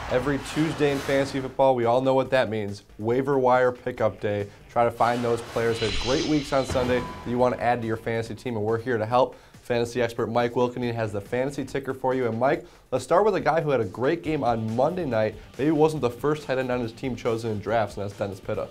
Every Tuesday in fantasy football, we all know what that means. Waiver wire pickup day. Try to find those players who had great weeks on Sunday that you want to add to your fantasy team, and we're here to help. Fantasy expert Mike Wilkening has the fantasy ticker for you. And Mike, let's start with a guy who had a great game on Monday night. Maybe wasn't the first tight end on his team chosen in drafts, and that's Dennis Pitta.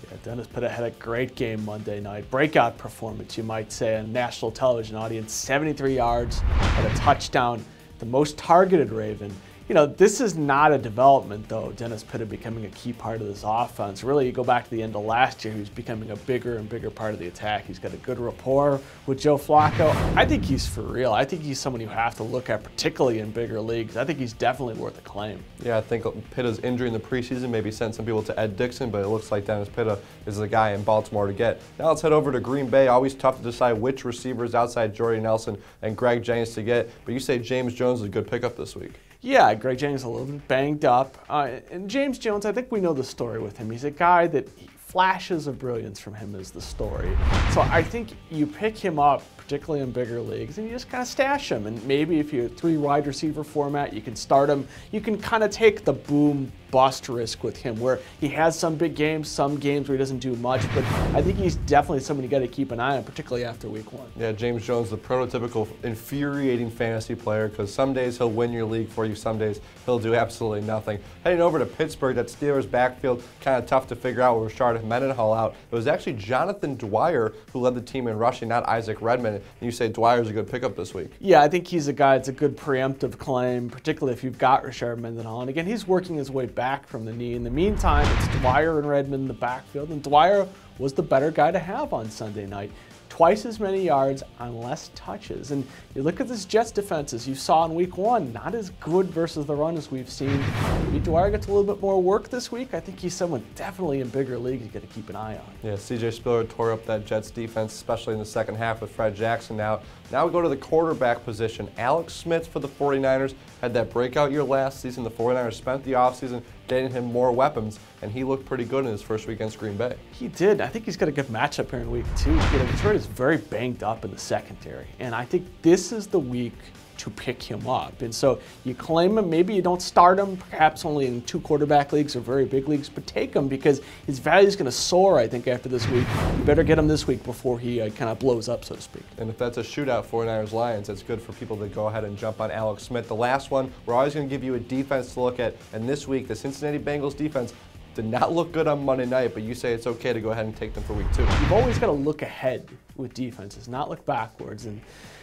Yeah, Dennis Pitta had a great game Monday night. Breakout performance, you might say, on national television audience. 73 yards, had a touchdown, the most targeted Raven. You know, this is not a development, though, Dennis Pitta becoming a key part of this offense. Really, you go back to the end of last year, he's becoming a bigger and bigger part of the attack. He's got a good rapport with Joe Flacco. I think he's for real. I think he's someone you have to look at, particularly in bigger leagues. I think he's definitely worth a claim. Yeah, I think Pitta's injury in the preseason maybe sent some people to Ed Dixon, but it looks like Dennis Pitta is the guy in Baltimore to get. Now let's head over to Green Bay. Always tough to decide which receivers outside Jordy Nelson and Greg Jennings to get, but you say James Jones is a good pickup this week. Yeah, Greg Jennings is a little bit banged up. And James Jones, I think we know the story with him. He's a guy that flashes of brilliance from him is the story. So I think you pick him up, particularly in bigger leagues, and you just kind of stash him. And maybe if you're a 3 wide receiver format, you can start him. You can kind of take the boom bust risk with him, where he has some big games, some games where he doesn't do much, but I think he's definitely someone you got to keep an eye on, particularly after week 1. Yeah, James Jones, the prototypical infuriating fantasy player, because some days he'll win your league for you, some days he'll do absolutely nothing. Heading over to Pittsburgh, that Steelers backfield, kind of tough to figure out with Rashard Mendenhall out. It was actually Jonathan Dwyer who led the team in rushing, not Isaac Redmond, and you say Dwyer's a good pickup this week. Yeah, I think he's a guy that's a good preemptive claim, particularly if you've got Rashard Mendenhall. And again, he's working his way back from the knee. In the meantime, it's Dwyer and Redmond in the backfield, and Dwyer was the better guy to have on Sunday night. Twice as many yards on less touches. And you look at this Jets defense, as you saw in week 1, not as good versus the run as we've seen. Maybe Dwyer gets a little bit more work this week. I think he's someone definitely in bigger leagues you got to keep an eye on. Yeah, C.J. Spiller tore up that Jets defense, especially in the second half with Fred Jackson now. Now we go to the quarterback position. Alex Smith for the 49ers had that breakout year last season. The 49ers spent the offseason getting him more weapons, and he looked pretty good in his first week against Green Bay. He did. I think he's got a good matchup here in week 2. Detroit is very banged up in the secondary, and I think this is the week to pick him up. And so you claim him, maybe you don't start him, perhaps only in 2 quarterback leagues or very big leagues, but take him because his value is going to soar, I think, after this week. You better get him this week before he kind of blows up, so to speak. And if that's a shootout 49ers-Lions, it's good for people to go ahead and jump on Alex Smith. The last one, we're always going to give you a defense to look at, and this week, the Cincinnati Bengals defense did not look good on Monday night, but you say it's okay to go ahead and take them for week 2. You've always got to look ahead with defenses, not look backwards, and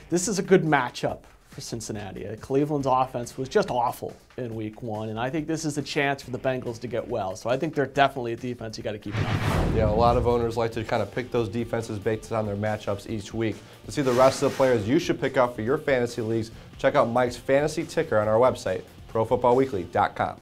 this is a good matchup for Cincinnati. Cleveland's offense was just awful in week 1, and I think this is a chance for the Bengals to get well. So I think they're definitely a defense you got to keep an eye on. Yeah, a lot of owners like to kind of pick those defenses based on their matchups each week. To see the rest of the players you should pick up for your fantasy leagues, check out Mike's fantasy ticker on our website, ProFootballWeekly.com.